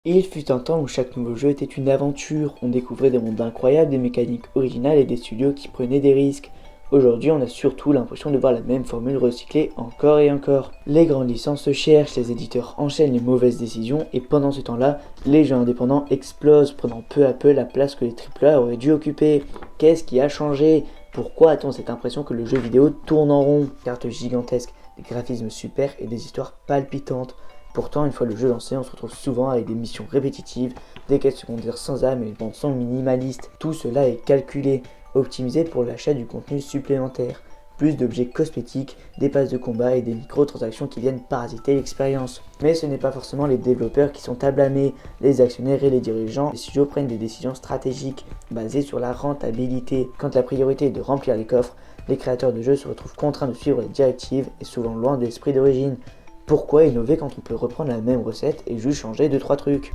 Il fut un temps où chaque nouveau jeu était une aventure, on découvrait des mondes incroyables, des mécaniques originales et des studios qui prenaient des risques. Aujourd'hui, on a surtout l'impression de voir la même formule recyclée encore et encore. Les grandes licences se cherchent, les éditeurs enchaînent les mauvaises décisions et pendant ce temps-là, les jeux indépendants explosent, prenant peu à peu la place que les AAA auraient dû occuper. Qu'est-ce qui a changé? Pourquoi a-t-on cette impression que le jeu vidéo tourne en rond? Cartes gigantesques, des graphismes super et des histoires palpitantes. Pourtant, une fois le jeu lancé, on se retrouve souvent avec des missions répétitives, des quêtes secondaires sans âme et une bande son minimaliste. Tout cela est calculé, optimisé pour l'achat du contenu supplémentaire. Plus d'objets cosmétiques, des passes de combat et des microtransactions qui viennent parasiter l'expérience. Mais ce n'est pas forcément les développeurs qui sont à blâmer. Les actionnaires et les dirigeants des studios prennent des décisions stratégiques basées sur la rentabilité. Quand la priorité est de remplir les coffres, les créateurs de jeux se retrouvent contraints de suivre les directives et souvent loin de l'esprit d'origine. Pourquoi innover quand on peut reprendre la même recette et juste changer 2-3 trucs?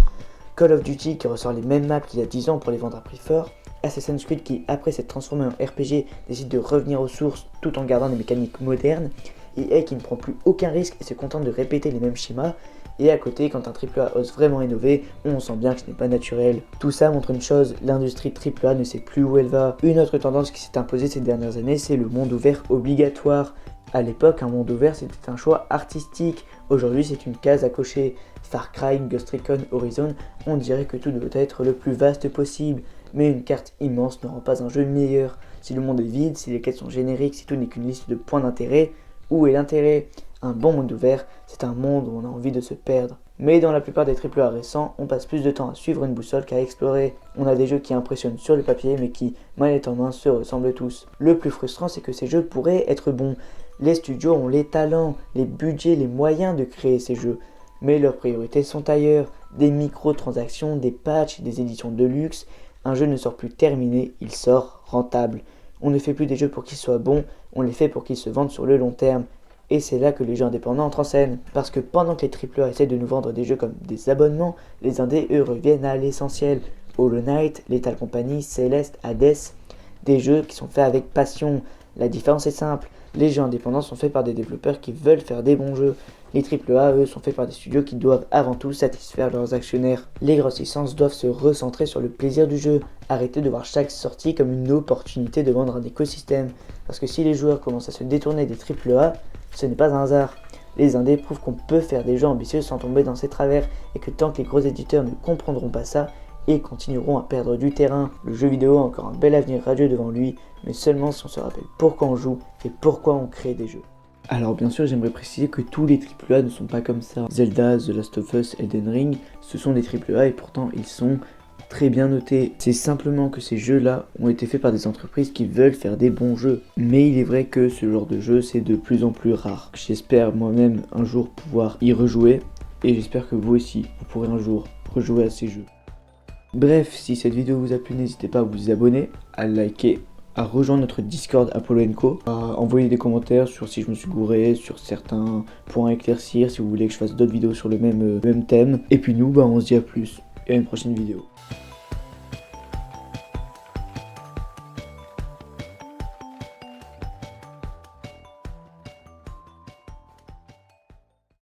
Call of Duty qui ressort les mêmes maps qu'il y a 10 ans pour les vendre à prix fort, Assassin's Creed qui après s'être transformé en RPG décide de revenir aux sources tout en gardant des mécaniques modernes, EA qui ne prend plus aucun risque et se contente de répéter les mêmes schémas, et à côté quand un AAA ose vraiment innover, on sent bien que ce n'est pas naturel. Tout ça montre une chose, l'industrie AAA ne sait plus où elle va. Une autre tendance qui s'est imposée ces dernières années, c'est le monde ouvert obligatoire. À l'époque, un monde ouvert c'était un choix artistique, aujourd'hui c'est une case à cocher. Far Cry, Ghost Recon, Horizon, on dirait que tout doit être le plus vaste possible, mais une carte immense ne rend pas un jeu meilleur. Si le monde est vide, si les quêtes sont génériques, si tout n'est qu'une liste de points d'intérêt, où est l'intérêt? Un bon monde ouvert, c'est un monde où on a envie de se perdre. Mais dans la plupart des AAA récents, on passe plus de temps à suivre une boussole qu'à explorer. On a des jeux qui impressionnent sur le papier, mais qui, manette en main, se ressemblent tous. Le plus frustrant, c'est que ces jeux pourraient être bons. Les studios ont les talents, les budgets, les moyens de créer ces jeux. Mais leurs priorités sont ailleurs. Des microtransactions, des patchs, des éditions de luxe. Un jeu ne sort plus terminé, il sort rentable. On ne fait plus des jeux pour qu'ils soient bons, on les fait pour qu'ils se vendent sur le long terme. Et c'est là que les jeux indépendants entrent en scène. Parce que pendant que les AAA essaient de nous vendre des jeux comme des abonnements, les indés, eux, reviennent à l'essentiel. Hollow Knight, Lethal Company, Celeste, Hades, des jeux qui sont faits avec passion. La différence est simple, les jeux indépendants sont faits par des développeurs qui veulent faire des bons jeux. Les AAA, eux, sont faits par des studios qui doivent avant tout satisfaire leurs actionnaires. Les grosses licences doivent se recentrer sur le plaisir du jeu, arrêter de voir chaque sortie comme une opportunité de vendre un écosystème. Parce que si les joueurs commencent à se détourner des AAA, ce n'est pas un hasard. Les indés prouvent qu'on peut faire des jeux ambitieux sans tomber dans ces travers, et que tant que les gros éditeurs ne comprendront pas ça, et continueront à perdre du terrain. Le jeu vidéo a encore un bel avenir radieux devant lui, mais seulement si on se rappelle pourquoi on joue et pourquoi on crée des jeux. Alors bien sûr, j'aimerais préciser que tous les AAA ne sont pas comme ça. Zelda, The Last of Us, Elden Ring, ce sont des AAA et pourtant ils sont très bien notés. C'est simplement que ces jeux-là ont été faits par des entreprises qui veulent faire des bons jeux. Mais il est vrai que ce genre de jeu, c'est de plus en plus rare. J'espère moi-même un jour pouvoir y rejouer et j'espère que vous aussi, vous pourrez un jour rejouer à ces jeux. Bref, si cette vidéo vous a plu, n'hésitez pas à vous abonner, à liker, à rejoindre notre Discord Apollo & Co, à envoyer des commentaires sur si je me suis gouré, sur certains points à éclaircir, si vous voulez que je fasse d'autres vidéos sur le même thème. Et puis nous, on se dit à plus et à une prochaine vidéo.